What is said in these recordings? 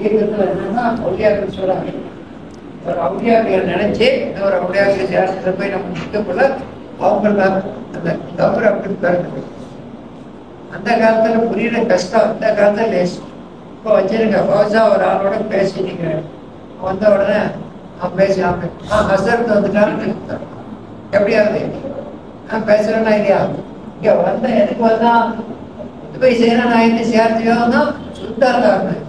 தீர்க்கத்தில் என்னன்னா அவுளியாக்கள் சொல்றாங்க, ஒரு அவுளியாக்களை நினைச்சு ஒரு அவுளியாக்களை சேர்த்துல போய் நம்ம நிற்கக்குள்ள அவங்கள அந்த கவரை அப்படி பிறகு அந்த காலத்துல புரியுற கஷ்டம், அந்த காலத்துல லேசு. இப்போ வச்சிருக்க ஃபௌசா ஒரு ஆளோட பேசிட்டீங்க, வந்த உடனே அவன் பேசி ஹசரத் வந்துட்டான்னு எப்படியாவது நான் பேசுறேன்னா இல்லையா, இங்க வந்த எனக்கு வந்தான் போய் செய்யறேன் நான் என்ன சேர்த்துக்கோ தான் சுத்தார் காரணம்.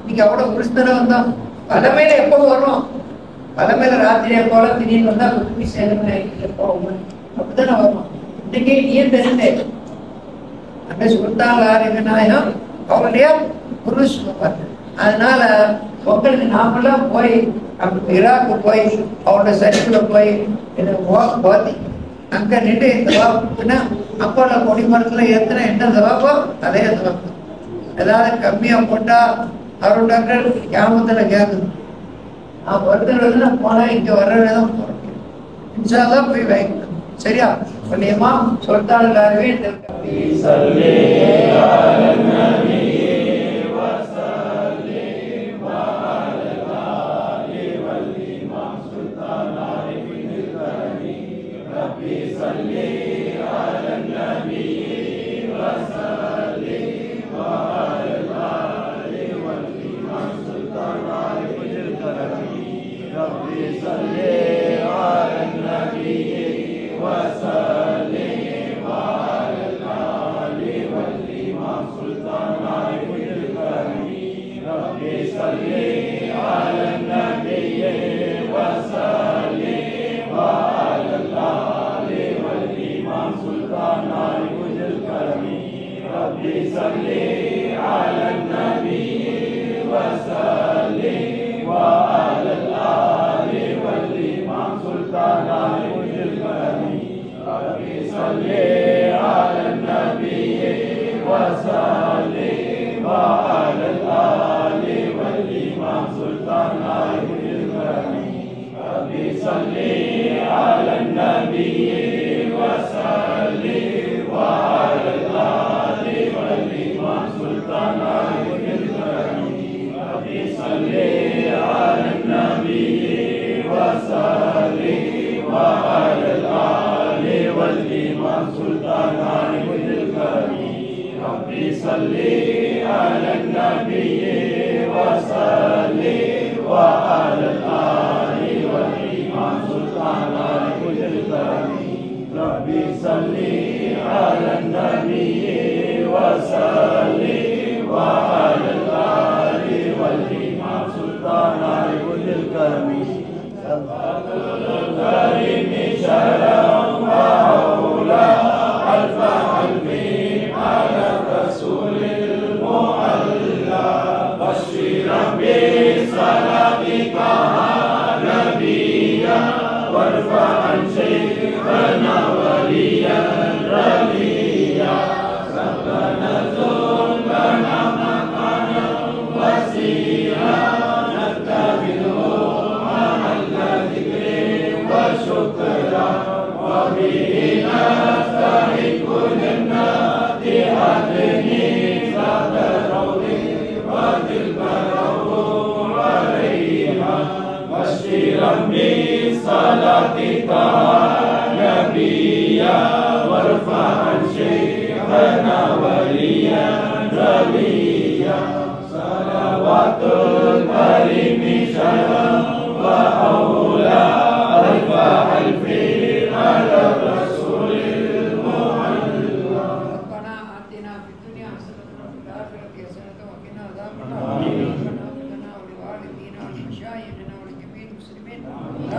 இன்னைக்கு அவ்வளவு கிறிஸ்தனை வந்தோம் பலமையில எப்போ வரும், பலமையில ராத்திரியை போல திடீர்னு வந்தா போய் சேரணும் போகணும் அப்படித்தானே வரும். இன்னைக்கு நீயே தெரிந்தே அந்த சுல்தான் நாயகம் அவருடைய புருஷ். அதனால உங்களுக்கு நாமெல்லாம் போய் ஈராக்கு போய் அவரோட சரிக்குள்ள போய் போத்தி அங்க நின்று இந்த வாப்புன்னா அப்போல கொடிமரத்துல ஏத்துனா என்ன தவாப்போ அதே தவாப்பு. ஏதாவது கம்மியா போட்டா அவருடைய கிராமத்துல கேட்குது, நான் வருதுன்னா போனா இங்க வர்றதான் போறேன் இன்ஷால்லாம் போய் வைக்கணும். சரியா சொல்லியமா சொல்லிட்டாலும் எல்லாருமே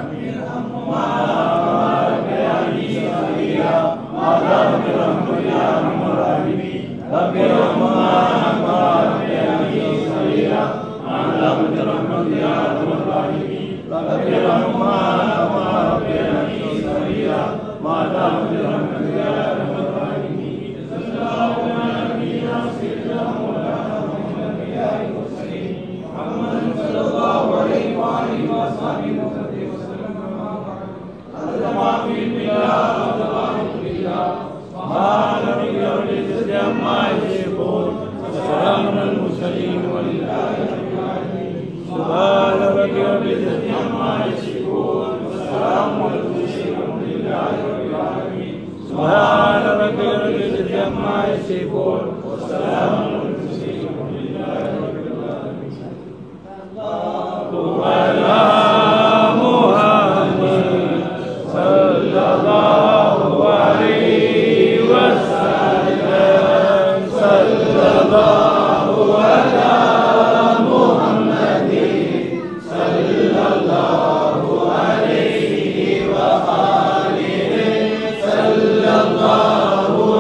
Amin. يصفون وسلام على المرسلين على محمد صلى الله عليه وسلم صلى الله على محمد صلى الله عليه وآله صلى الله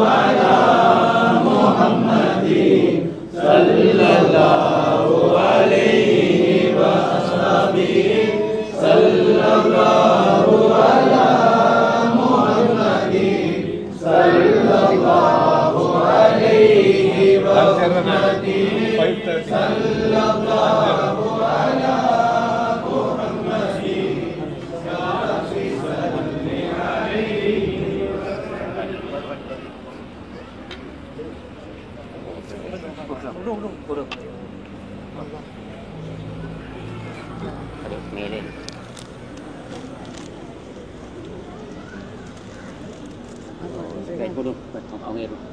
على محمد صلى الله عليه وصحبه صلى الله على محمد صلى الله عليه وصحبه صلى الله على محمد يا ربي صل عليه. மேலே கொடுக்கும் அவங்க இருக்கும்.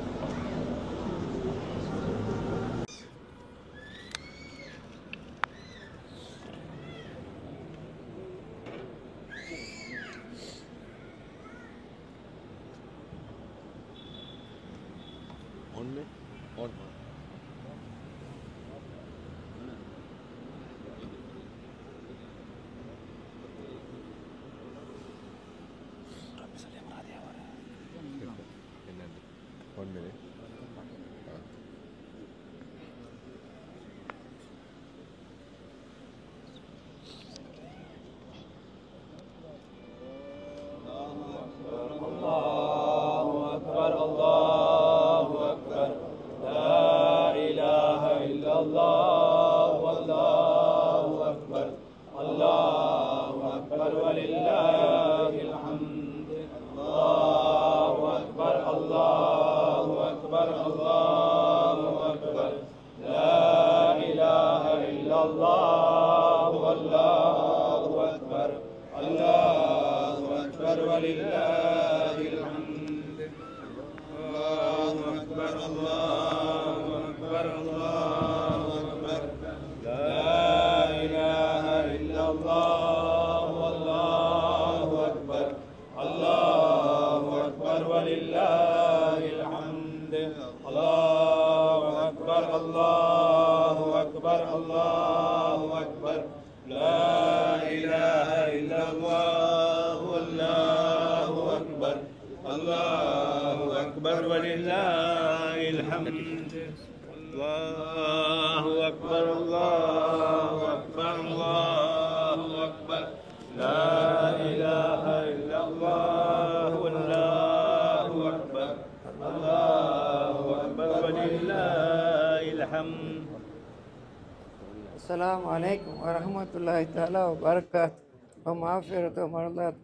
அஸ்ஸலாமு அலைக்கும் வரஹ்மத்துல்லாஹி தஆலா வபரகாத்துஹு வமஃபிரத்து வமர்தாத்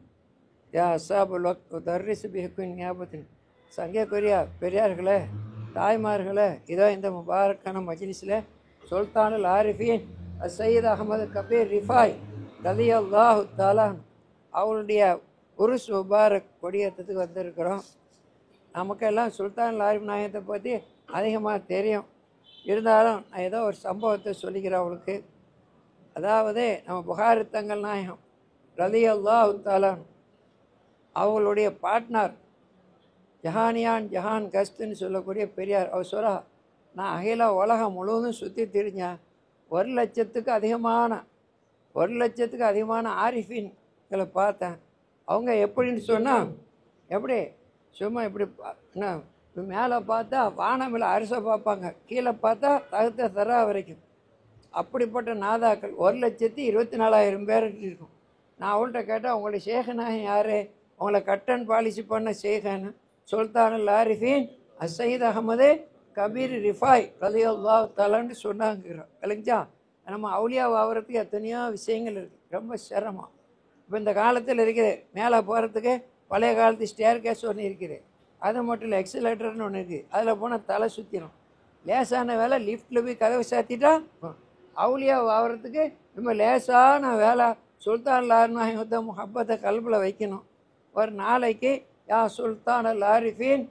யா அஸ்ஸாபுல் வக்த் தர்ரிஸ் பிஹுக்குன் நியாபத்தின். சங்கைக்குரிய பெரியார்களே, தாய்மார்களே, இதோ இந்த முபாரக்கான மஜ்லிஸில் சுல்தானுல் ஆரிஃபீன் சையத் அஹமது கபீர் ரிஃபாய் ரலியல்லாஹு தஆலா அவருடைய உருஸ் முபாரக் கொடியேற்றத்துக்கு வந்திருக்கிறோம். நமக்கெல்லாம் சுல்தானுல் ஆரிஃப் நாயகத்தை பற்றி அதிகமாக தெரியும். இருந்தாலும் நான் ஏதோ ஒரு சம்பவத்தை சொல்லிக்கிறேன் அவளுக்கு. அதாவது நம்ம புகாரி தங்கள் நாயகம் ரலியல்லாஹு தஆலா அவங்களுடைய பார்ட்னர் ஜஹான் கஸ்துன்னு சொல்லக்கூடிய பெரியார் அவர் சொல்ல, நான் அகில உலகம் முழுவதும் சுற்றி திரிஞ்சேன். 1,00,000க்கு அதிகமான ஆரிஃபீன்களை பார்த்தேன். அவங்க எப்படின்னு சொன்னால், எப்படி சும்மா இப்படி என்ன மேலே பார்த்தா வானமில் அரசை பார்ப்பாங்க, கீழே பார்த்தா தகுத்த தரா வரைக்கும். அப்படிப்பட்ட நாதாக்கள் 1,24,000 பேர் இருக்கும். நான் அவங்கள்ட்ட கேட்டால் உங்களுடைய ஷேகனாக யார், உங்களை கட்டன் பாலிசி பண்ண ஷேகன்னு சுல்தானுல் ஆரிஃபீன் சையத் அஹமது கபீர் ரிஃபாய் ரலியல்லாஹு தஆலான்னு சொன்னாங்க. இல்லைங்களா? நம்ம அவுலியாவை ஆகிறதுக்கு எத்தனையோ விஷயங்கள் இருக்குது, ரொம்ப சிரமம். இப்போ இந்த காலத்தில் இருக்குது, மேலே போகிறதுக்கு பழைய காலத்து ஸ்டேர் கேஸ் ஒன்று இருக்குது, அது மட்டும் இல்லை எக்ஸலேட்டர்னு ஒன்று இருக்குது, அதில் போனால் தலை சுற்றிடும். லேசான வேலை லிஃப்ட்டில் போய் கதவை சாத்திட்டா அவுலியா ஆகிறதுக்கு ரொம்ப லேசான வேலை. சுல்தானுல் ஆரிஃபீன் முஹப்பத்தை கல்பில் வைக்கணும். ஒரு நாளைக்கு யா சுல்தானுல் ஆரிஃபீன்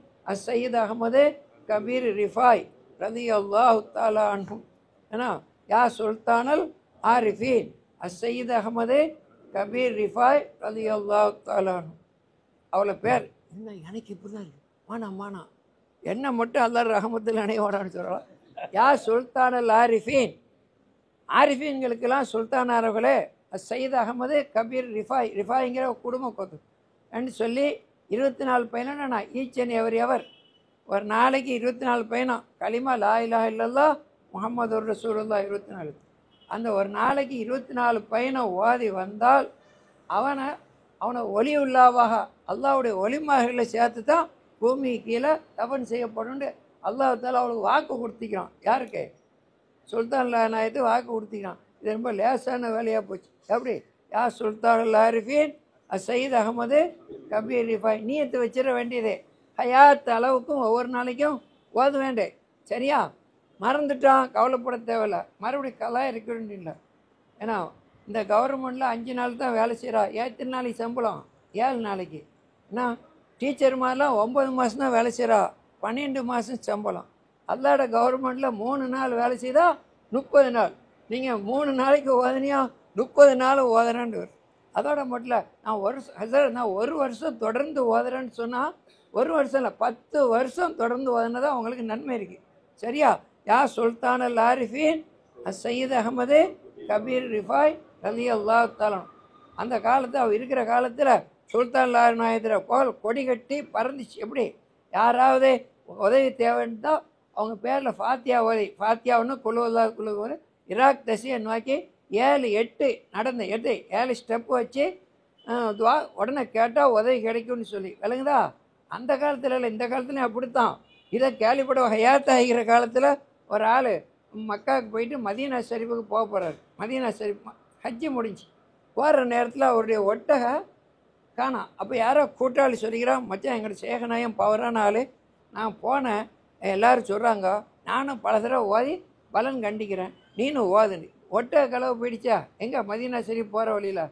சையத் அஹமது கபீர் ரிஃபாய் ரலியல்லாஹு தஆலா அன்ஹு. ஏன்னா யா சுல்தானல் ஆரிஃபீன் அஸ்ஸயீத் அஹமது கபீர் ரிஃபாய் ரலியல்லாஹு தஆலா அன்ஹு. அவ்வளோ பேர் என்ன எனக்கு இப்படி தான் இருக்கு, மானா என்ன மட்டும் அல்லாஹ் ரஹமத்துல் அனைவரான்னு சொல்லலாம். யா சுல்தானல் ஆரிஃபீன், ஆரிஃபீன்களுக்கெல்லாம் சுல்தானாரவர்களே சயீத் அகமது கபீர் ரிஃபாய்ங்கிற குடும்ப கொத்து என்று சொல்லி 24 பயணம். நான் ஈச் அண்ட் எவர் ஒரு நாளைக்கு 24 பயணம் கலிமா லா இலாஹ இல்லல்லாஹ் முஹம்மது ரசூலுல்லாஹ் 24. அந்த ஒரு நாளைக்கு 24 பயணம் ஓதி வந்தால் அவனை ஒலி உள்ளாவாக அல்லாஹ்வுடைய ஒலிமார்களை சேர்த்து தான் பூமி கீழே தவன் செய்யப்படும் அல்லாஹ் தாலா அவளுக்கு வாக்கு கொடுத்திக்கிறான். யாருக்கு? சுல்தான் நாயத்து வாக்கு கொடுத்திக்கிறான். இது ரொம்ப லேசான வேலையாக போச்சு. எப்படி? யா சுல்தான் ஆரிஃபீன் சயீத் அகமது கபீர் ரிஃபாய். நீயத்து வச்சிட வேண்டியதே ஹயாத் அளவுக்கும் ஒவ்வொரு நாளைக்கும் ஓத வேண்டே. சரியா? மறந்துட்டான், கவலைப்பட தேவையில்ல, மறுபடியும் கலாய் இருக்கணும் இல்லை. ஏன்னா இந்த கவர்மெண்ட்டில் 5 நாள் தான் வேலை செய்கிறா. எத்தனை நாளைக்கு சம்பளம்? 7 நாளைக்கு. ஏன்னா டீச்சர் மாதிரிலாம் 9 மாதம் தான் வேலை செய்கிறா, 12 மாதம் சம்பளம். அல்லாட கவர்மெண்ட்டில் 3 நாள் வேலை செய்தால் 30 நாள். நீங்கள் 3 நாளைக்கு ஓதனியா 30 நாள் ஓதுறேன்னு வரும். அதோட மட்டும் நான் ஒரு வருஷம் தொடர்ந்து ஓதுறேன்னு சொன்னால் 1 வருஷம் இல்லை 10 வருஷம் தொடர்ந்து ஓதுனதான் அவங்களுக்கு நன்மை இருக்குது. சரியா? யா சுல்தானல் ஆரிஃபீன் சயீத் அகமது கபீர் ரிஃபாய் ரலியல்லாஹு தஆலா. அந்த காலத்தில் அவர் இருக்கிற காலத்தில் சுல்தான் நாயத்தில் போல் கொடி கட்டி பறந்துச்சு. எப்படி? யாராவது உதவி தேவைன்னா அவங்க பேரில் ஃபாத்தியா ஓதி, ஃபாத்தியாவுன்னு குழுவ இராக் தசியை நோக்கி 7 நடந்த 7 ஸ்டெப்பு வச்சு துவா உடனே கேட்டால் உதவி கிடைக்கும்னு சொல்லி. விளங்குதா? அந்த காலத்தில் இல்லை, இந்த காலத்துலையும் அப்படித்தான். இதை கேள்விப்பட ஹயாத் ஆகிற காலத்தில் ஒரு ஆள் மக்காவுக்கு போயிட்டு மதீனா ஷரீஃபுக்கு போக போகிறார். மதீனா ஷரீஃப் ஹஜ்ஜி முடிஞ்சு போகிற நேரத்தில் அவருடைய ஒட்டக காணாம். அப்போ யாரோ கூட்டாளி சொல்லிக்கிறான், மச்சான் எங்களோட சேகநாயம் பவரான ஆள், நான் போனேன், எல்லோரும் சொல்கிறாங்க, நானும் பல தடவை ஓதி பலன் கண்டிக்கிறேன், நீனும் ஓதுன்னு. ஒட்டக களவு போயிடுச்சா எங்கே? மதீனா ஷரீஃப் போகிற வழியில்.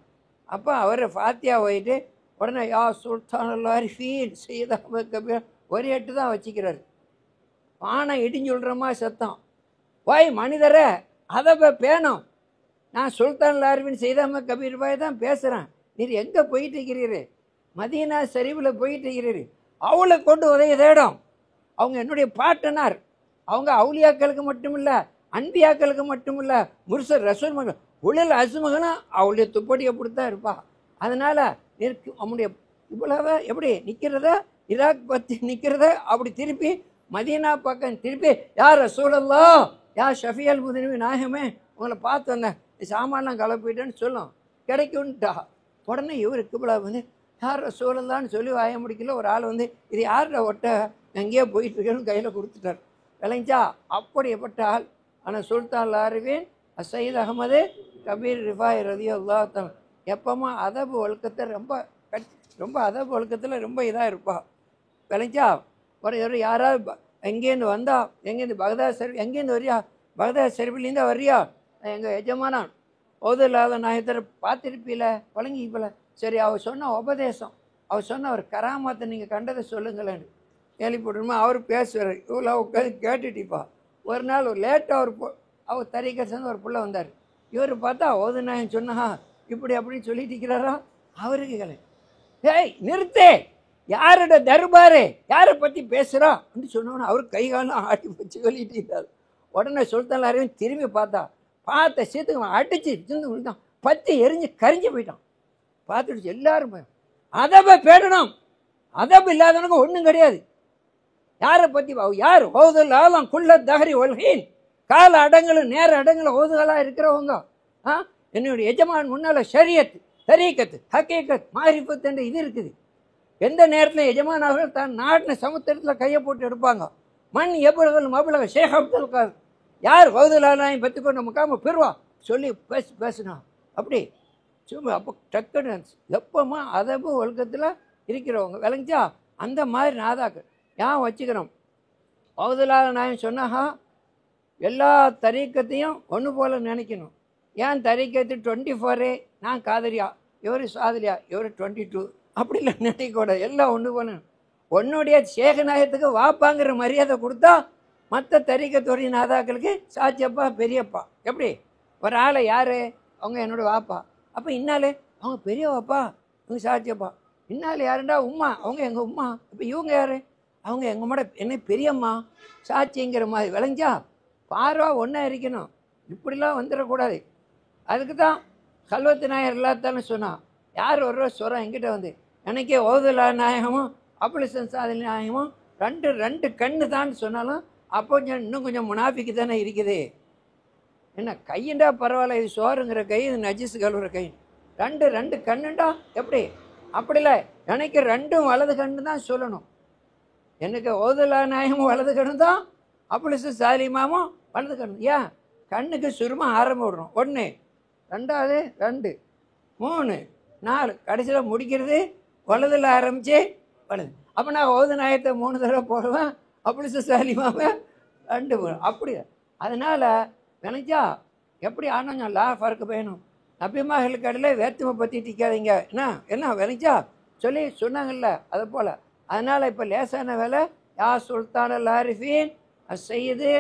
அப்போ அவர் ஃபாத்தியா ஓயிட்டு உடனே யா சுல்தான் ஆரிஃபீன் சயீத் அஹமது கபீர் ஒரு 8 தான் வச்சுக்கிறாரு. பானை இடிஞ்சு விடுறமா சத்தம். ஓய் மனிதரே, அதை பேணும், நான் சுல்தான் ஆரிஃபீன் சயீத் அஹமது கபீர் பாய் தான் பேசுகிறேன். நீர் எங்கே போயிட்டு இருக்கிறீரு? மதீனா ஷரீஃபில் போயிட்டு இருக்கிறீரு. அவளை கொண்டு உதவி தேடும். அவங்க என்னுடைய பாட்டனார். அவங்க அவுலியாக்களுக்கு மட்டும் இல்லை, அன்பியாக்களுக்கு மட்டும் இல்லை, முர்சல் ரசூல் மகன் உளில் அசுமகனா அவளுடைய துப்படியை அப்படித்தான் இருப்பா. அதனால் அவனுடைய இவ்வளவு எப்படி நிற்கிறத, ஈராக் பற்றி நிற்கிறத அப்படி திருப்பி மதீனா பக்கம் திருப்பி, யார் ரசூலல்லாஹ் யா ஷஃபியல் முஸ்லிமீன் நாயகமே உங்களை பார்த்து வந்தேன், சாமான்லாம் கலப்பிட்டேன்னு சொல்லும், கிடைக்கும்ட்டா. உடனே இவருக்கு இவ்வளோ யார் ரசூலல்லான்னு சொல்லி வாய முடிக்கல. ஒரு ஆள் இது யாரோட ஒட்ட எங்கேயோ போயிட்டு இருக்கேன்னு கையில் கொடுத்துட்டார். விளைஞ்சா அப்படிப்பட்ட ஆள். ஆனால் சுல்தான் ஆரிஃபீன் சயீத் அகமது கபீர் ரிஃபாய் ரலியல்லாஹு தஆலா எப்போமா அதபு ஒழுக்கத்தை ரொம்ப அதபு ஒழுக்கத்தில் ரொம்ப இதாக இருப்பா. விளைஞ்சா ஒரு யாராவது எங்கேருந்து வந்தா, எங்கேருந்து பகதாத் ஷரீஃப், எங்கேருந்து வரியா? பகதாத் ஷரீஃப்லேருந்து வரியா? எங்கள் எஜமானான் ஓதுல்லாத நாயத்தர் பார்த்துருப்பீல, பழங்கிப்பல. சரி, அவர் சொன்ன உபதேசம், அவர் சொன்ன ஒரு கராமத்தை நீங்கள் கண்டதை சொல்லுங்களேன்னு கேள்விப்பட்டுமா? அவர் பேசுவார். இவ்வளோ உட்காந்து கேட்டுட்டிப்பா. ஒரு நாள் ஒரு லேட்டாக அவர் தறிக்க சேர்ந்து ஒரு பிள்ளை வந்தார். இவர் பார்த்தா ஓது நாயன் சொன்னா இப்படி அப்படின்னு சொல்லிட்டு இருக்கிறாரா? அவருக்கு கலை, ஏய் நிறுத்தே, யாரோட தர்பாரு, யாரை பற்றி பேசுகிறா அப்படின்னு சொன்னோன்னா அவர் கைகாலம் ஆட்டி வச்சு சொல்லிட்டு இருந்தார். உடனே சுல்தான் ஆரிஃபீன் திரும்பி பார்த்த சீத்துக்கு அடிச்சு திருந்து விழுந்தான், பற்றி எரிஞ்சு கரிஞ்சு போயிட்டான். பார்த்துடுச்சு எல்லாரும். அதபை பேடணும், அதபு இல்லாதவனுக்கு ஒன்றும் கிடையாது. யாரை பற்றி யார் ஓதுலாம் குள்ள தஹரி ஒல்ஹீன், கால அடங்களும் நேர அடங்களும் ஓதுகளாக இருக்கிறவங்க. என்னுடைய எஜமான் முன்னால் ஷரியத், தரீக்கத்து, ஹக்கீக்கத், மாரிஃபத் என்ற இது இருக்குது. எந்த நேரத்தில் எஜமான் அவர்கள் தான் நாட்டின சமுத்திரத்தில் கையை போட்டு எடுப்பாங்க. மண் எவ்வளவு மபுலக ஷேக் அப்துல் கார் யார் ஓதுலாலையும் பெற்றுக்கொண்டு முக்காம பெறுவா சொல்லி பேசுனா அப்படி சும்மா. அப்போ டக்குன்னு எப்பமா அதபு ஒழுக்கத்தில் இருக்கிறவங்க விளங்கிச்சா? அந்த மாதிரி நாதாக்கள் ஏன் வச்சுக்கிறோம்? ஓதுலால நாயம் சொன்னாஹா எல்லா தரீக்கத்தையும் ஒன்று போல் நினைக்கணும். ஏன் தரீக்கத்து 24 நான் காதரியா, இவர் சாதரியா, இவர் 22 அப்படி இல்லை நினைக்கூடாது. எல்லாம் ஒன்று போல. உன்னுடைய சேகநாயகத்துக்கு வாப்பாங்கிற மரியாதை கொடுத்தா மற்ற தரிக்கத்துறை நாதாக்களுக்கு சாச்சியப்பா பெரியப்பா. எப்படி ஒரு ஆளை யார் அவங்க என்னோட வாப்பா, அப்போ இன்னாலே அவங்க பெரிய வாப்பா, இவங்க சாச்சியப்பா. இன்னாலே யாருண்டா உம்மா, அவங்க எங்கள் உம்மா. இப்போ இவங்க யார், அவங்க எங்கம்மாட என்ன பெரியம்மா சாட்சிங்கிற மாதிரி விளைஞ்சா பார்வா ஒன்றா இருக்கணும். இப்படிலாம் வந்துடக்கூடாது. அதுக்கு தான் கல்வத்து நாயர் எல்லாத்தாலும் சொன்னான். யார் ஒரு சொல்கிறான் என்கிட்ட வந்து எனக்கே ஓதுலா நாயகமும் அப்புலிசன் சாதனை நாயகமும் ரெண்டு கண்ணு தான் சொன்னாலும் அப்போ கொஞ்சம் இன்னும் கொஞ்சம் முனாஃபிக்கு தானே இருக்குது. என்ன கையண்டா பரவாயில்ல, இது சோறுங்கிற கை, இது நஜிஸ் கழுவுற கை. ரெண்டு கண்ணுண்டா எப்படி? அப்படி இல்லை, எனக்கு ரெண்டும் வலது கண்ணு தான் சொல்லணும். எனக்கு ஓதுலா நாயகமும் வலது கண்ணு தான், அப்புலிசன் சாலிமாமும் வலது கண்ணு. ஏன் கண்ணுக்கு சுருமா ஆரம்ப விடுறோம். 1 2 2 3 4 கடைசியில் முடிக்கிறது வலதில் ஆரம்பித்து வலது. அப்போ நான் ஓது நாயத்தை 3 தடவை போடுவேன், அப்படி சாலிமாவை 2 போடுவேன். அப்படி அதனால் நினைச்சா எப்படி ஆனால் லா ஃபர்க்கு வேணும். நபிமார்களுக்கு இடையில வேற்றுமை பற்றி டிக்காதீங்க. என்ன விளைச்சா சொல்லி சொன்னாங்கல்ல, அது போல். அதனால் இப்போ லேசான வேலை. யா சுல்தான் அல் ஆரிஃபீன் அசையது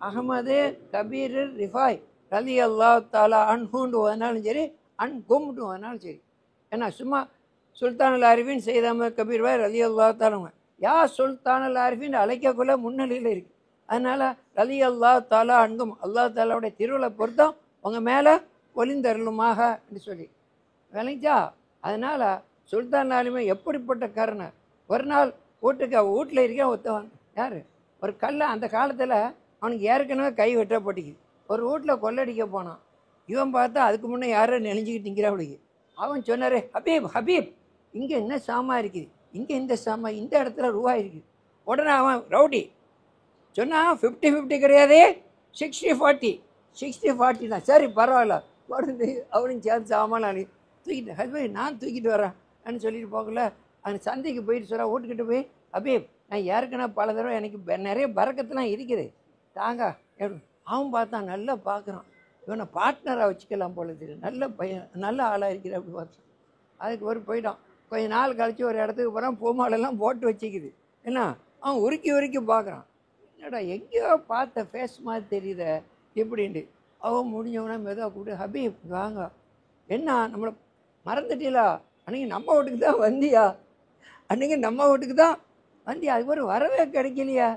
அகமது கபீர் ரிஃபாய் ரலி அல்லா தாலா அன்ஹூண்டு வந்தாலும் சரி, அன்கும்டு வந்தாலும் சரி. ஏன்னா சும்மா சுல்தான் அல் ஆரிஃபீன் செய்த அஹமது கபீர் பாய் ரலி அல்லா தாலாங்க யா சுல்தான் அல் ஆரிஃபீன் அழைக்கக்குள்ள முன்னிலையில் இருக்குது. அதனால் ரலி அல்லா தாலா அன்கும் அல்லா தாலாவுடைய திருவிழா பொறுத்தம் உங்கள் மேலே ஒளிந்தருளுமாக என்று சொல்லி விளைஞ்சா. அதனால் சுல்தான் ஆலிமே எப்படிப்பட்ட கருணை. ஒரு நாள் வீட்டில் இருக்க ஒருத்தவன் யார் ஒரு கல்லை, அந்த காலத்தில் அவனுக்கு ஏற்கனவே கை வெட்டப்பட்டுக்குது. ஒரு வீட்டில் கொள்ளடிக்க போனான். இவன் பார்த்தா அதுக்கு முன்னே யாரோ நெளிஞ்சிக்கிட்டு நிற்கிறாப்படிக்கு. அவன் சொன்னார், ஹபீப் இங்கே என்ன சாமா இருக்குது, இங்கே இந்த சாமா, இந்த இடத்துல ரூபா இருக்குது. உடனே அவன் ரவுடி சொன்னான் 50-50 கிடையாது, 60-40 தான். சரி பரவாயில்ல உடனே அவனையும் சேர்ந்து சாமான தூக்கிட்டு ஹஸ்பண்ட் நான் தூக்கிட்டு வரேன் அப்படின்னு சொல்லிட்டு போகல. அந்த சந்தைக்கு போயிட்டு சொல்ல வீட்டுக்கிட்ட போய், ஹபீப் நான் ஏற்கனவே பல தடவை எனக்கு நிறைய பறக்கத்துலாம் இருக்குது தாங்க. அவன் பார்த்தான், நல்லா பார்க்குறான், இவனை பார்ட்னராக வச்சுக்கலாம் போல தெரியும், நல்ல பையன், நல்ல ஆளாக இருக்கிற அப்படி பார்த்தான். அதுக்கு போயிட்டான். கொஞ்சம் நாள் கழித்து ஒரு இடத்துக்கு போகிறான், பூமாலெல்லாம் போட்டு வச்சுக்குது. ஏன்னா அவன் உருக்கி பார்க்குறான், என்னடா எங்கேயோ பார்த்த ஃபேஸ் மாதிரி தெரியுத இப்படின்ட்டு. அவன் முடிஞ்சவனா மெதுவாக கூப்பிட்டு, ஹபீப் வாங்க, என்ன நம்மளை மறந்துட்டீங்களா, அன்றைக்கி நம்ம வீட்டுக்கு தான் வந்தியா, அன்றைக்கி நம்ம வீட்டுக்கு தான் வந்தியா, அதுக்கு ஒரு வரவே கிடைக்கலையா,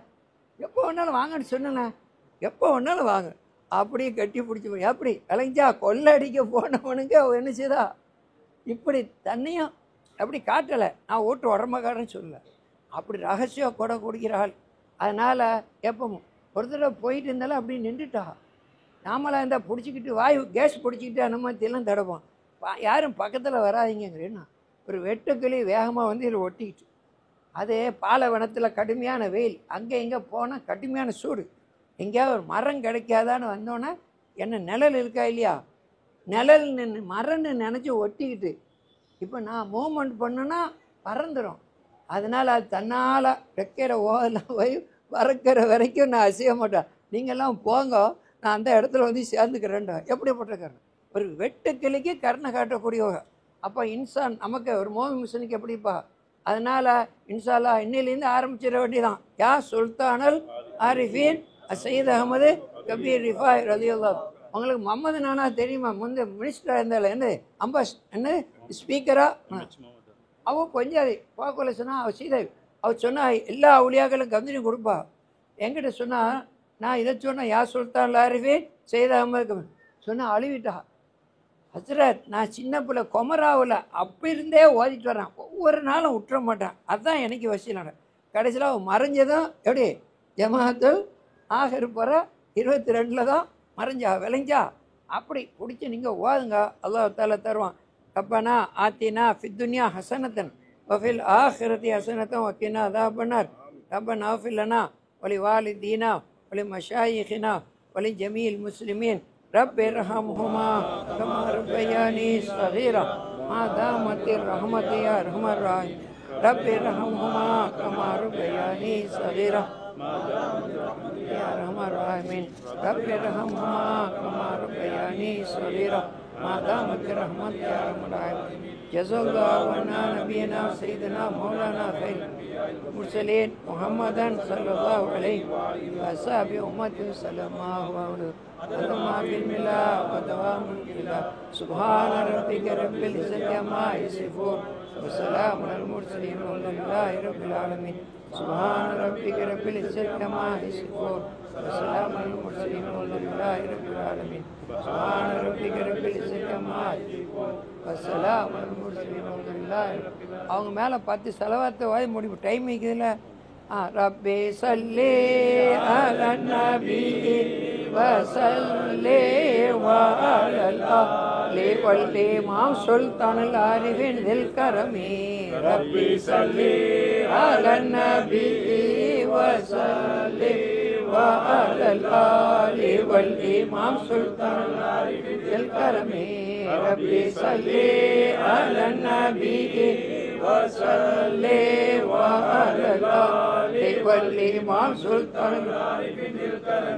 எப்போ வேணாலும் வாங்கன்னு சொன்னேண்ணே, எப்போ வேணாலும் வாங்க. அப்படியே கட்டி பிடிச்சி போய் அப்படி கலைஞ்சா கொள்ளடிக்க போனவனுங்க என்ன செய்தா இப்படி தண்ணியும் அப்படி காட்டலை. நான் ஓட்டு உடம்பக்காரன்னு சொல்லலை, அப்படி ரகசியம் கொடை கொடுக்கிறாள். அதனால் எப்பவும் ஒரு தடவை போயிட்டு இருந்தாலும் அப்படி நின்றுட்டா. நாமளாக இருந்தால் பிடிச்சிக்கிட்டு வாயு கேஸ் பிடிச்சிக்கிட்டு அனுமதியெல்லாம் தடவோம். யாரும் பக்கத்தில் வராதிங்கிறேன்னா ஒரு வெட்டுக்கிளி வேகமாக வந்து இதில் ஒட்டிக்கிட்டு, அதே பாலைவனத்தில் கடுமையான வெயில், அங்கே இங்கே போனால் கடுமையான சூடு, எங்கேயாவது ஒரு மரம் கிடைக்காதான்னு வந்தோன்னே என்ன நிழல் இருக்கா இல்லையா, நிழல் மரம்னு நினச்சி ஒட்டிக்கிட்டு இப்போ நான் மூமெண்ட் பண்ணுன்னா பறந்துடும். அதனால் அது தன்னால் வைக்கிற ஓதெல்லாம் போய் பறக்கிற வரைக்கும் நான் அசைய மாட்டேன். நீங்கள்லாம் போங்க, நான் அந்த இடத்துல வந்து சேர்ந்துக்கிறேன்டா. எப்படிப்பட்ட கருணை, ஒரு வெட்டுக்கிளிக்கு கருணை காட்டக்கூடியவங்க. அப்போ இன்சான் நமக்கு ஒரு மோமி முஸ்லிமுக்கு எப்படிப்பா. அதனால் இன்ஷால்லா இன்னிலேருந்து ஆரம்பிச்சிட வேண்டியதான். யா சுல்தானல் ஆரிஃபீன் சயீத் அகமது கபீர் ரிஃபாய் ரலியல்லாஹு. உங்களுக்கு முகமது நானா தெரியுமா, முந்தைய மினிஸ்டராக இருந்தால என்ன என்ன ஸ்பீக்கராக. அவள் கொஞ்சம் போக்கல சொன்னால் அவள் சீதை அவள் சொன்னால் எல்லா அவுளியாக்களும் கம்பெனி கொடுப்பா. என்கிட்ட சொன்னால் நான் இதை சொன்னேன், யா சுல்தான் ஆரிஃபீன் சயீத் அகமது சொன்னால் அழுவிட்டா. ஹஸ்ரத் நான் சின்ன பிள்ளை கொமராவில் அப்போ இருந்தே ஓதிட்டு வரேன், ஒவ்வொரு நாளும் விட்டுற மாட்டேன், அதுதான் எனக்கு வசீலான. கடைசியில் அவன் மறைஞ்சதும் எப்படி ஜமாத்துல் ஆஹிர் போகிற 22 தான் மறைஞ்சா விளைஞ்சா. அப்படி பிடிச்சி நீங்கள் ஓதுங்க, அல்லாஹ் தஆலா தருவான். ரப்பனா ஆத்தினா ஃபித்துன்யா ஹசனத்தன் வஃபில் ஆஹிரத்தி ஹசனத்தன் வக்கினா அதாபன்னார். ரப்பனா ஆஃபில் லனா வலி வாலிதீனா வலி மஷாயிஹினா வலி ஜமீல் முஸ்லிமீன் رب ارحمهما كما ربياني صغيرا ما دامت الرحمة يا أرحم الراحمين. رب ارحمهما كما ربياني صغيرا ما دامت الرحمة يا أرحم الراحمين. رب ارحمهما كما ربياني صغيرا ما دامت الرحمة يا أرحم الراحمين. जज़ल्लाहुअन्ना नबीना सय्यिदना मौलाना खैर मुरसलीन मुहम्मदन सल्लल्लाहु अलैहि वसहबी उम्मति सल्लल्लाहु अलैहि अदमा बिल मिला व दवामुल किला सुभान रब्बिका रब्बिल इज्जति अम्मा यसिफून व सलामुन अलल मुरसलीन वल्हम्दुलिल्लाहि रब्बिल आलमीन सुभान रब्बिका रब्बिल इज्जति अम्मा यसिफून व सलामुन अलल मुरसलीन वल्हम्दुलिल्लाहि रब्बिल आलमीन सुभान रब्बिका रब्बिल इज्जति अम्मा यसिफून व सलामुन अलल मुरसलीन वल्हम्दुलिल्लाहि அவங்க மேலே 10 செலவாத்தை வாய் முடிவு டைம் இருக்குதுல்ல ரப்பே சல்லி அலன் நபி வசல்லி வஅலல் ஆலி வல் இமாம் சுல்தானுல் ஆரிஃபின் தில் கரமி ரப்பி சல்லி அலன் நபி வசல்லி வஅலல் ஆலி வல் இமாம் சுல்தானுல் ஆரிஃபின் தில் கரமி ரப்பி சல்லி அலன் நபி وصلي وعلى الآل والإمام سلطان العارفين الكرم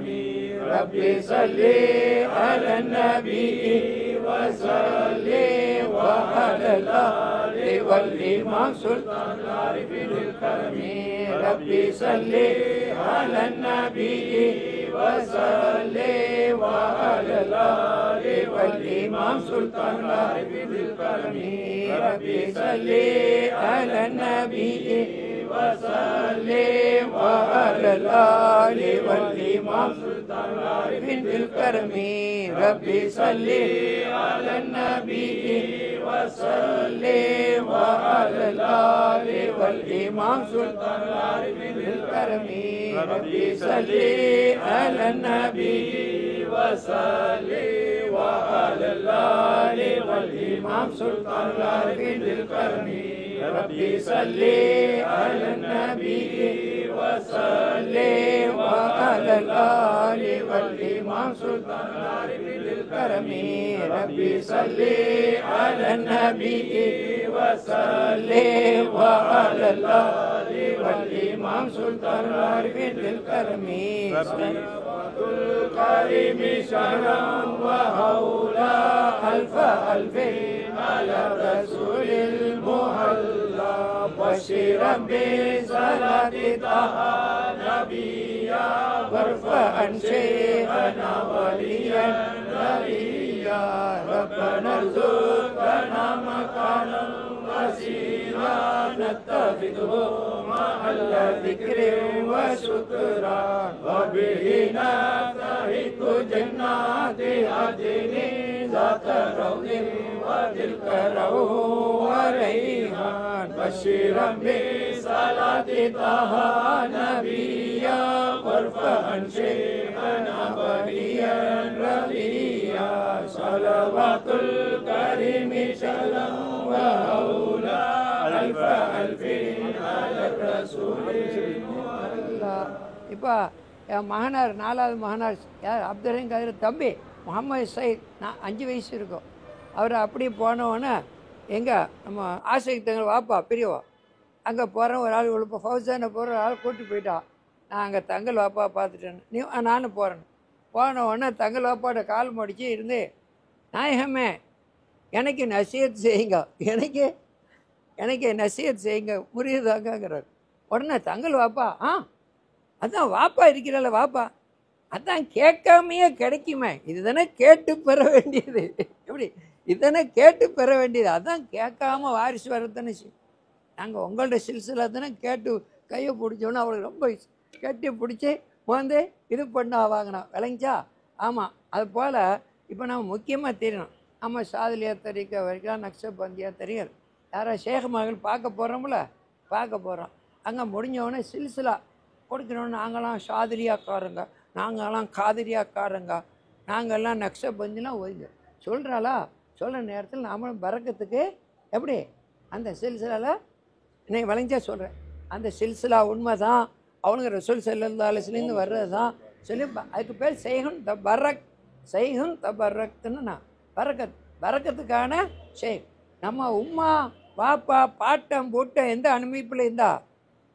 ربي صلي على النبي وصلي وعلى الآل والإمام سلطان العارفين الكرم ربي صلي على النبي وصلي وعلى الآل والإمام سلطان العارفين الكرم ربي صلي على النبي وصلي وعلى الآل والإمام سلطان العارفين الكرم ربي صلي على النبي وصلي وعلى الآل والإمام سلطان العارفين الكرم ربي صلي على النبي وصلي وعلى الآل والإمام سلطان العارفين الكرم ربي صلي على النبي وصلي وعلى الآل والإمام سلطان العارفين الكرم ربي صلي على النبي وصلي وعلى الآل والإمام سلطان العارفين الكرم الكريم شهرا وهولا ألف ألف على رسول المهلا بشيرا بصلاة طه نبيا وارفعا شيخنا وليا نبيا ربنا ارزقنا مكانا وسيلا نتخذه محل ذكر وشكرا وبه نفتح جنات عدن ذات روض وتلك روح وريحان بشيرا بصلاة طه نبيا وارفعا شيخنا وليا رضيا صلوات الكريم شلا وهولا ألف ألف على الرسول இப்போ என் மகனார் 4வது மகனார் யார் அப்துல் கதிர் தம்பி முகமது சயீத் நான் 5 வயசு இருக்கும் அவர் அப்படி போனவொன்னே எங்கே நம்ம ஆசைக்கு தங்கள் வாப்பா பிரியவா அங்கே போகிறேன் ஒரு ஆள் இப்போ ஃபவுசானை போகிற ஒரு ஆள் கூட்டி போயிட்டான் நான் அங்கே தங்கல் வாப்பா பார்த்துட்டேன் நானும் போனவொன்னே தங்கல் வாப்பாவோட கால் முடிச்சு இருந்து நாயகமே எனக்கு நசீஹத் செய்யுங்க எனக்கு நசீஹத் செய்யுங்க முறியதாங்கிறார் உடனே தங்கல் வாப்பா அதான் வாப்பா இருக்கிறாள் வாப்பா அதான் கேட்காமையே கிடைக்குமே இதுதானே கேட்டு பெற வேண்டியது எப்படி இதுதானே கேட்டு பெற வேண்டியது அதான் கேட்காம வாரிசு வரத்தானே நாங்கள் உங்கள்ட்ட சில்சிலா தானே கேட்டு கையை பிடிச்சோன்னா அவளுக்கு ரொம்ப கட்டி பிடிச்சி வந்து இது பண்ண வாங்கினோம் விளங்கிச்சா ஆமாம் அது போல் இப்போ நம்ம முக்கியமாக தெரியணும் நம்ம சாதலியா தரிக்க வரைக்கும் நக்ஷபந்தியா தெரியும் யாராவது ஷேக் மகள் பார்க்க போகிறோம் அங்கே முடிஞ்சவொடனே சில்சிலா கொடுக்கணும்னு நாங்களாம் ஷாதிரியாக்காரங்க நாங்கள்லாம் காதிரியாக்காரங்க நாங்கள்லாம் நக்ஷபந்திலாம் ஓய்வு சொல்கிறாளா சொல்கிற நேரத்தில் நாமளும் பறக்கத்துக்கு எப்படி அந்த சில்சிலாவில் இன்னைக்கு விளைஞ்சா சொல்கிறேன் அந்த சில்சிலா உண்மை தான் அவனுங்க ரசூல் ஸல்லல்லாஹு அலைஹி வஸல்லம் வர்றது தான் சொல்லி அதுக்கு பேர் செய்குன் தபர்ரக்துன்னு நான் பறக்கத்துக்கான ஷேக் நம்ம உம்மா வாப்பா பாட்டம் பூட்டம் எந்த அனுமதிப்பில் இருந்தா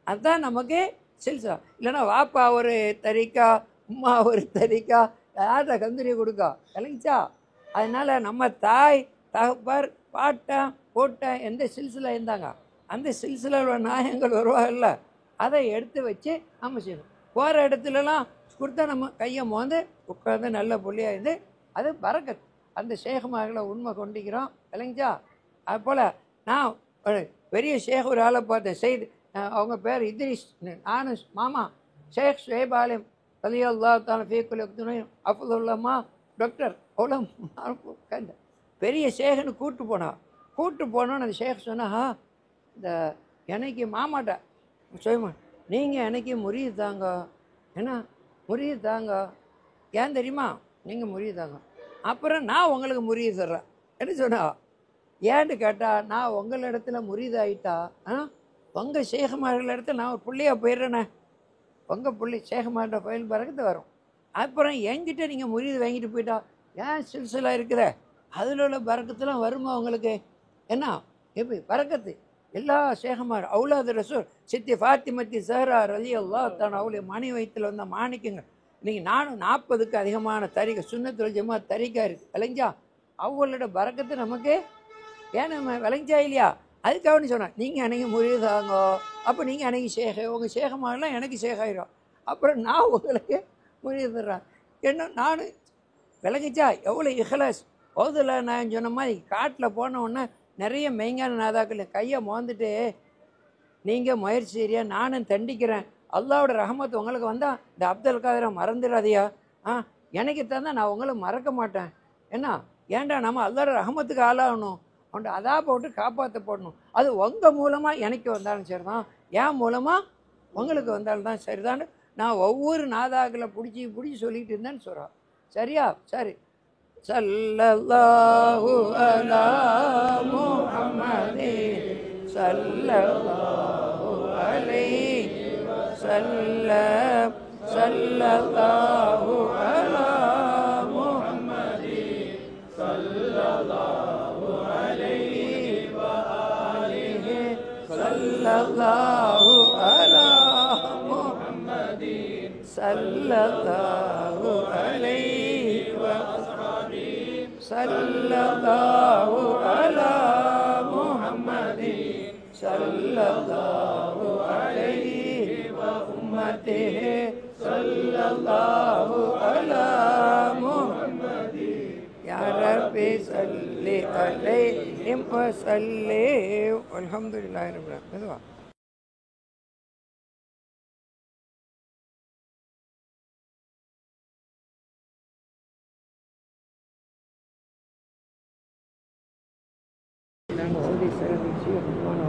அதுதான் நமக்கு சில்சிலா இல்லைன்னா வாப்பா ஒரு தரிக்கா உம்மா ஒரு தரிக்கா யார்கிட்ட கந்தூரி கொடுக்கா விளங்கிச்சா அதனால் நம்ம தாய் தகப்பர் பாட்டேன் போட்டேன் எந்த சில்சிலா இருந்தாங்க அந்த சில்சிலாவில் நாயங்கள் வருவாங்கல்ல அதை எடுத்து வச்சு நம்ம செய்யணும். போகிற இடத்துலலாம் கொடுத்தா நம்ம கையை மோந்து உட்காந்து நல்ல புள்ளியாக இருந்து அது பரக்கத். அந்த ஷேகுமார்களை உண்மை கொண்டிக்கிறோம் இல்லைங்கச்சா. அதுபோல் நான் ஒரு பெரிய ஷேக் ஒரு ஆளை பார்த்தேன். செய்து அவங்க பேர் இத்ரிஸ். நானும் மாமா ஷேக் ஷுஹைப் ஆலிம் ரலியல்லாஹு தஆலா ஃபீ குல்லி அஃதுல்லமா டாக்டர் அவ்வளோ பெரிய ஷேகுன்னு கூப்பிட்டு போனோன்னு அந்த ஷேக் சொன்னா இந்த எனக்கு மாமாட்ட சொல்லுமா நீங்கள் எனக்கு முறியது தாங்க, ஏன்னா முறியது தாங்க, ஏன் தெரியுமா நீங்கள் முறியது தாங்க, அப்புறம் நான் உங்களுக்கு முறியது தர்றேன் என்ன சொன்னா. ஏன்னு கேட்டால் நான் உங்கள் இடத்துல முறியதாயிட்டா உங்கள் ஷேகுமார்கள் இடத்துல நான் ஒரு பிள்ளையாக போயிடுறேனே, உங்கள் பிள்ளை ஷேகுமார்ன்ற கோயில் பறக்கத்து வரும். அப்புறம் என்கிட்ட நீங்கள் முறியது வாங்கிட்டு போயிட்டா ஏன் சில்சிலா இருக்குதே அதில் உள்ள பறக்கத்துலாம் வருமா உங்களுக்கு என்ன எப்படி பறக்கத்து. எல்லா ஷேகுமார் அவுலாது ரசூல் சித்தி ஃபாத்திமத்தி ஸஹ்ரா ரலியல்லாஹு தஆலா அவளுடைய மணி வயிற்றில் வந்த மாணிக்கங்க. இன்றைக்கி 40க்கு அதிகமான தரிகை சுன்னத்துல் ஜமாத் தரிகா இருக்குது விளைஞ்சா. அவங்களோட பறக்கத்து நமக்கு ஏன் நம்ம விளைஞ்சா இல்லையா. அதுக்காக சொன்னேன் நீங்கள் அன்றைக்கி முறியதாங்க, அப்போ நீங்கள் அன்றைக்கி ஷேக உங்கள் ஷேகமாகலாம் எனக்கு ஷேகாயிரும், அப்புறம் நான் உங்களுக்கு முறியதுறேன் என்ன நான் விளங்கிச்சா. எவ்வளோ இஹ்லாஸ் ஓதுல. நான் சொன்ன மாதிரி காட்டில் போன உடனே நிறைய மெய்ஞான நாதாக்கள் கையை மோந்துட்டு நீங்கள் முயற்சி செய்றியா நானும் தண்டிக்கிறேன், அல்லாவோட ரஹமத்து உங்களுக்கு வந்தால் இந்த அப்துல் காதரை மறந்துடாதியா, எனக்கு தந்தால் நான் உங்களை மறக்க மாட்டேன் என்ன. ஏன்டா நம்ம அல்லாவோட ரஹமத்துக்கு ஆளாகணும், அவன்கிட்ட அதா போட்டு காப்பாற்ற போடணும். அது உங்கள் மூலமாக எனக்கு வந்தாலும் சரி தான், என் மூலமாக உங்களுக்கு வந்தாலும் தான் சரிதான். நான் ஒவ்வொரு நாதாக்களை பிடிச்சி சொல்லிகிட்டு இருந்தேன்னு சொல்கிறான். சரியா சரி. ஸல்லல்லாஹு அலா முஹம்மதின் ஸல்லல்லாஹு அலைஹி வஸல்லம் ஸல்லல்லாஹு அலா முஹம்மதின் ஸல்லல்லாஹு அலைஹி வஆலிஹி ஸல்லல்லாஹு அலா முஹம்மதின் ஸல்லல்லாஹு அலைஹி வஸல்லம் ஸல்லல்லாஹு அலா முஹம்மதின் ஸல்லல்லாஹு அலைஹி வ உம்மத்திஹி ஸல்லல்லாஹு அலா முஹம்மதின் யா ரப்பி ஸல்லி அலைஹி வ ஸல்லிம். அல்ஹம்துலில்லாஹி ரப்பில் ஆலமீன்.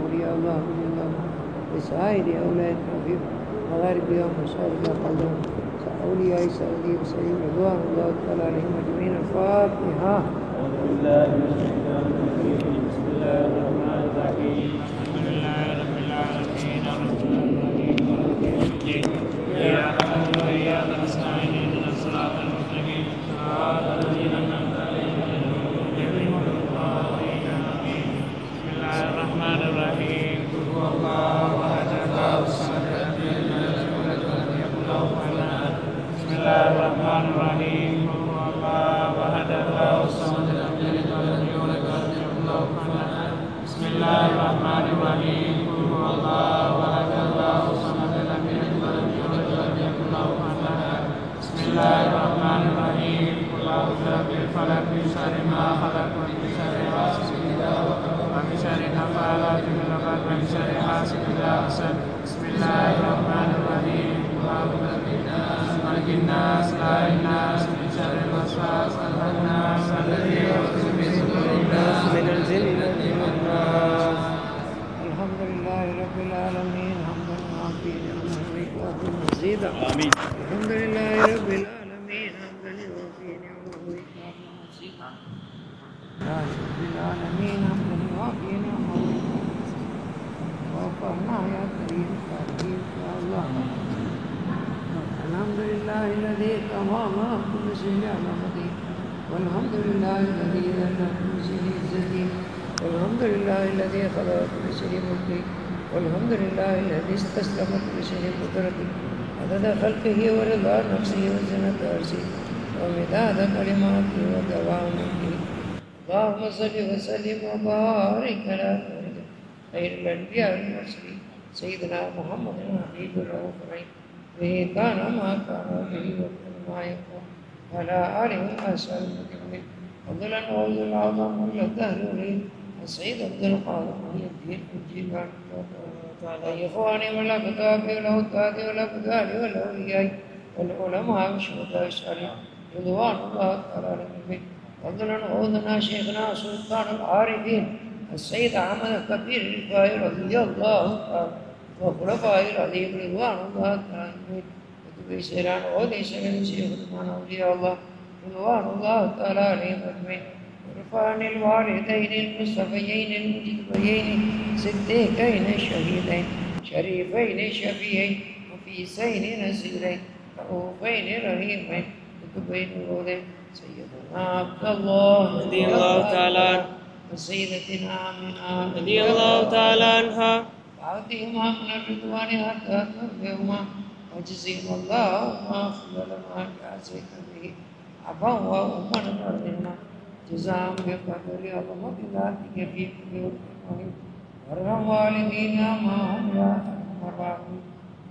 أولياء الله بسائر أولاد ربيب مغارب يوم مشارق قلبهم أولياء سعودي وسعيد رضوان الله تعالى عليهم أجمعين. الفاتحة. أعوذ بالله من الشيطان الرجيم. بسم الله الرحمن الرحيم. الحمد لله رب العالمين الرحمن الرحيم مالك يوم الدين إياك نعبد وإياك نستعين اهدنا الصراط المستقيم صراط الذين أنعمت عليهم غير المغضوب عليهم. بسم الله الرحمن الرحيم. قل هو الله أحد الله الصمد لم يلد ولم يولد ولم يكن له كفوا أحد. بسم الله الرحمن الرحيم. قل هو الله أحد الله الصمد لم يلد ولم يولد ولم يكن له كفوا أحد. بسم الله الرحمن الرحيم. قل هو الله أحد الله الصمد لم يلد ولم يولد ولم يكن له كفوا أحد. بسم الله الرحمن الرحيم. قل أعوذ برب الفلق من شر ما خلق ومن شر غاسق إذا وقب ومن شر النفاثات في العقد ومن شر حاسد إذا حسد. بسم الله الرحمن الرحيم. قل أعوذ برب الناس ملك الناس إله الناس من شر الوسواس الخناس الذي يوسوس في صدور الناس من الجنة والناس. الحمد لله رب العالمين حمدا وافي نعمه ويكافئ مزيدا. آمين. الحمد لله رب العالمين حمدا يوافي نعمه ويكافئ مزيدا. رب العالمين حمدا يوافي نعمه ويكافئ مزيدا. ووفقنا يا كريم كريم يا الله. الحمد لله الذي تمام كل شيء على مدين. والحمد لله الذي ذل كل شيء زديد. والحمد لله الذي خلق كل شيء ملكي. والحمد لله الذي استسلم كل شيء قدرتي عدد خلقه ورضا نفسه وزنة عرشه ومداد كلماته ودوام ملكه اللهم صل وسلم وبارك على خير الأنبياء والمرسلين سيدنا محمد الحبيب الرؤوف الرحيم به كان ما كان به وكل ما يكون وعلى آله وأصحابه المكرمين فضلا وعوذ العظام كل الدهر ولي السيد عبد القادر محي الدين الجيلاني يا إخواني والأكتاب والأوتاد والأبدال والأولياء والعلماء والشهداء الصالحين رضوان الله تعالى عليهم فضلا وعوذنا شيخنا سلطان العارفين السيد أحمد الكبير الرفاعي رضي الله تعالى وخلفائه العظيم رضوان الله تعالى عليهم وتبي سيران وعودي سيران شيخ رضوان أولياء الله رضوان الله تعالى عليهم أجمعين ورفعن الوالدين المصطفيين المجتبيين صديقين الشهيدين شريفين شفيعين وفيسين نزيرين رؤوفين رحيمين وتبين الهدى سيدنا عبد الله رضي الله تعالى عنه وسيدتنا آمنة رضي الله تعالى عنها وعطيهما من الرضوان حتى ترضيهما وجزيهم الله ما أفضل ما جازيك به أبا وأما نرضيهما جزاهم بقدر عظمة ذاتك في كل وقت وارحم والدينا ما هم يا أرحم الراحمين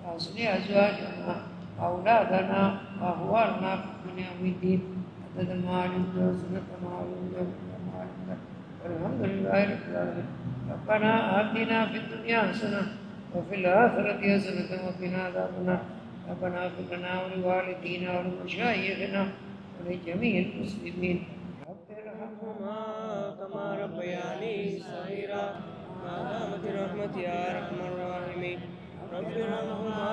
وأصلح أزواجنا وأولادنا وأهوالنا في الدنيا والدين عدد ما علمت وسنة ما علمت وكل ما علمت والحمد لله رب العالمين ربنا آتنا في الدنيا حسنة وفي الآخرة حسنة وقنا عذاب النار ربنا اغفر لنا ولوالدينا ولمشايخنا ولجميع المسلمين رب ارحمهما كما ربياني صغيرا ما دامت رحمتي يا أرحم الراحمين رب ارحمهما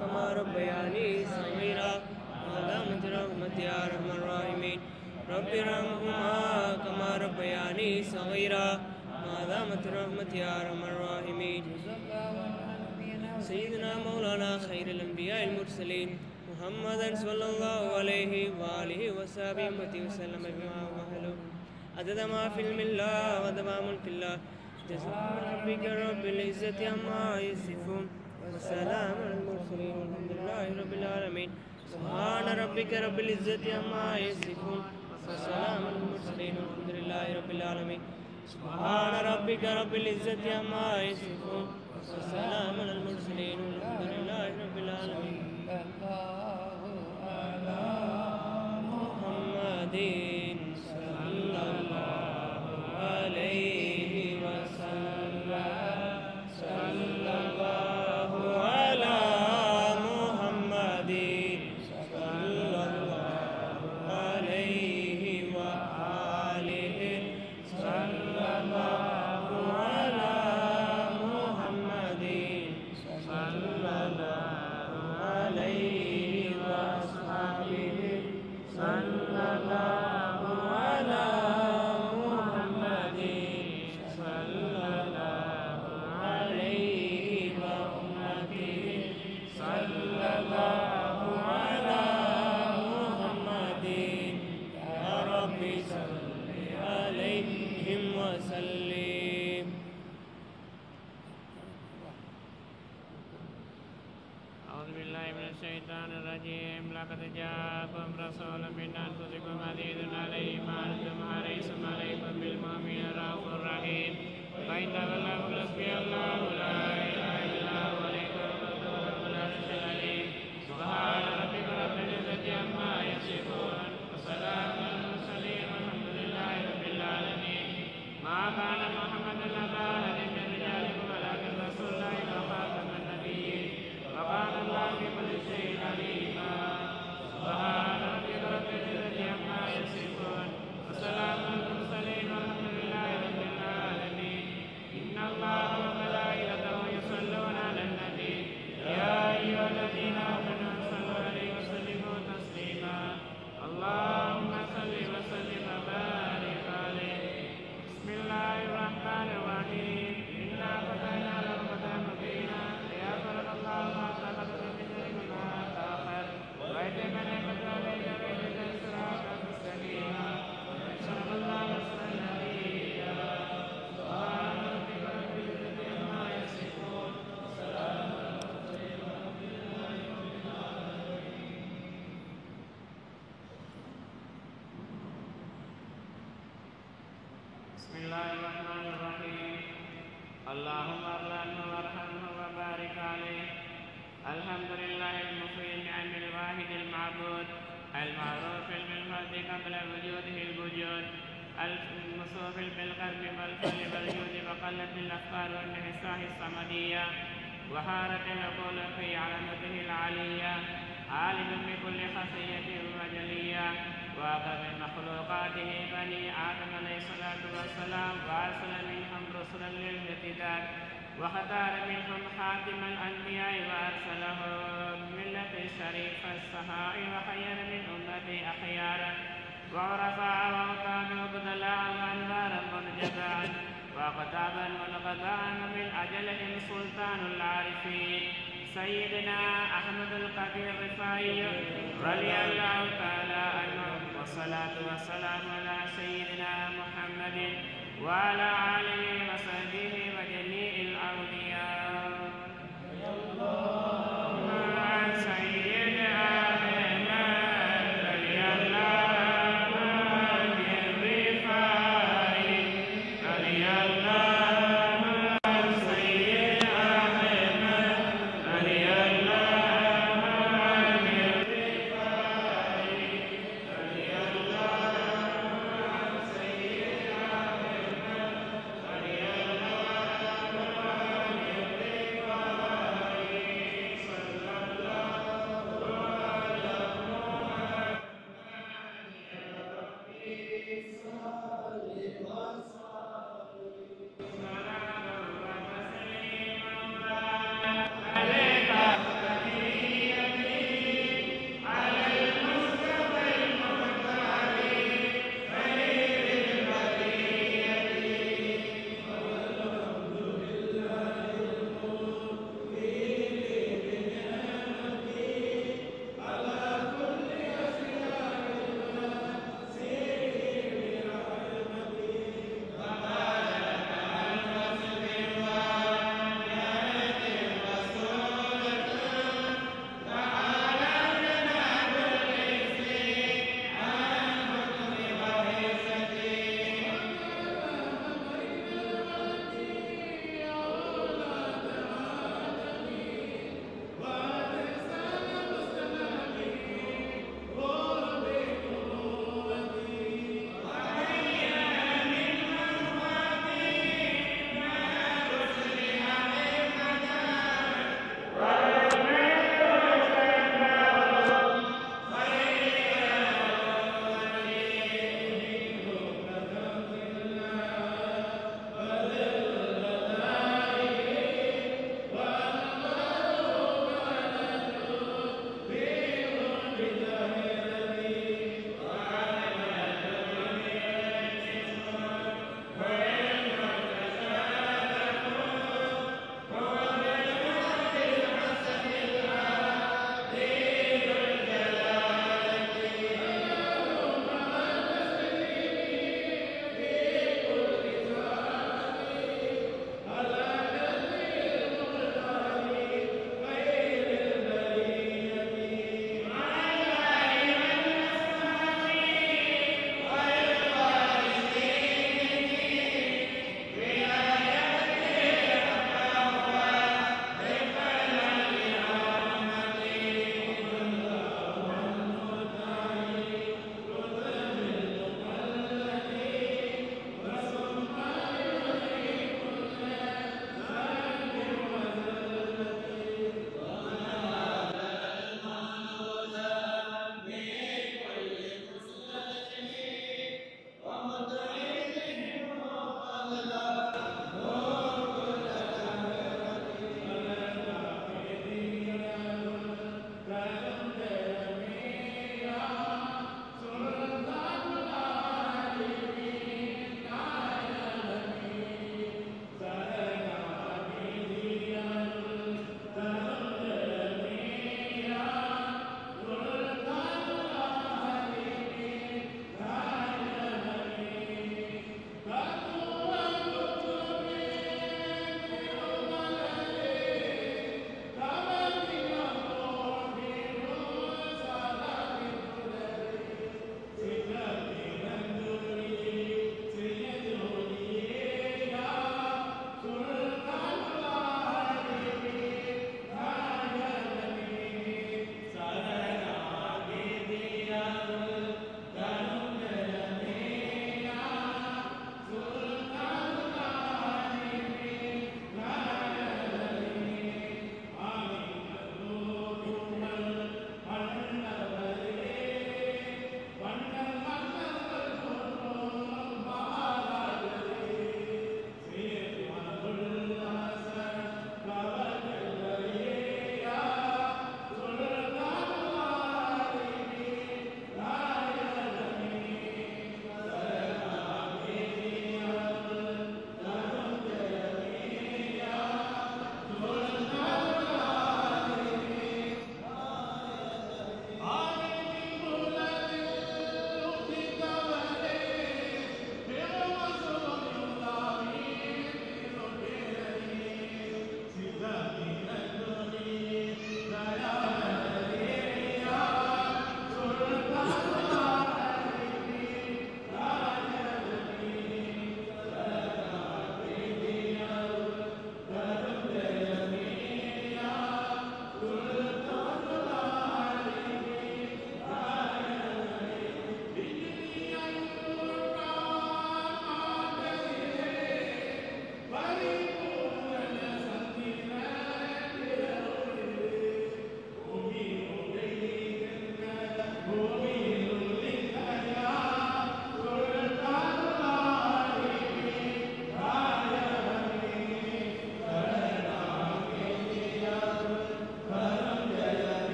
كما ربياني صغيرا ما دامت رحمتي يا أرحم الراحمين رب ارحمهما كما ربياني صغيرا ما دامت رحمتي يا أرحم الراحمين سيدنا مولانا خير الأنبياء المرسلين محمدا صلى الله عليه وآله وصحبه وسلم بما وهله عدد ما في علم الله ودوام ملك الله جزاء ربك رب العزة عما يصفون وسلام على المرسلين والحمد لله رب العالمين سبحان ربك رب العزة عما يصفون وسلام على المرسلين والحمد لله رب العالمين سبحان ربك رب العزة عما يصفون وسلام على المرسلين والحمد لله رب العالمين محمد صلى الله عليه وسلم صلى الله على محمد صلى الله عليه وآله صلى الله على محمد صلى الله عليه وصحبه صلى الله على محمد صلى الله عليه وأمته صلى الله على محمد يا رب صل عليهم وسلم. أعوذ بالله من الشيطان الرجيم لقد جاءكم رسول من أنفسكم عزيز عليه ما أنتم حريص عليكم بالمؤمنين رؤوف رحيم فإن تولوا فقل حسبي الله لا إله إلا هو عليه توكلت وهو العزيز العليم سبحان ربك رب العزة عما يصفون وسلام على المرسلين والحمد لله رب العالمين ما كان محمد أبا أحد من رجالكم ولكن رسول الله وخاتم النبيين وكان الله بكل شيء عليما سبحان ربك رب العزة عما يصفون وسلام على المرسلين والحمد لله رب العالمين إن الله وملائكته اللهم اغفر له وارحمه وبارك عليه. الحمد لله المحيي النعم الواحد المعبود المعروف بالفرد قبل وجوده الوجود الموصوف بالقرب والفضل والجود وقلت الافكار والانحساء الصمديه وحارت العقول في علمته العليه عالم بكل خفيه وجليه واقر من مخلوقاته بني ادم عليه الصلاه والسلام وارسل منهم رسلا للاهتداء وختار منهم خاتم الانبياء وارسله بالمله الشريفه السخاء وخير من امته اخيارا ورفع وكانوا بدلاء وانوارا منجبا وقتابا ولقطاعا من اجلهم سلطان العارفين سيدنا احمد القدير الرفاعي رضي الله تعالى عنه والصلاه والسلام على سيدنا محمد وعلى اله وصحبه وجميع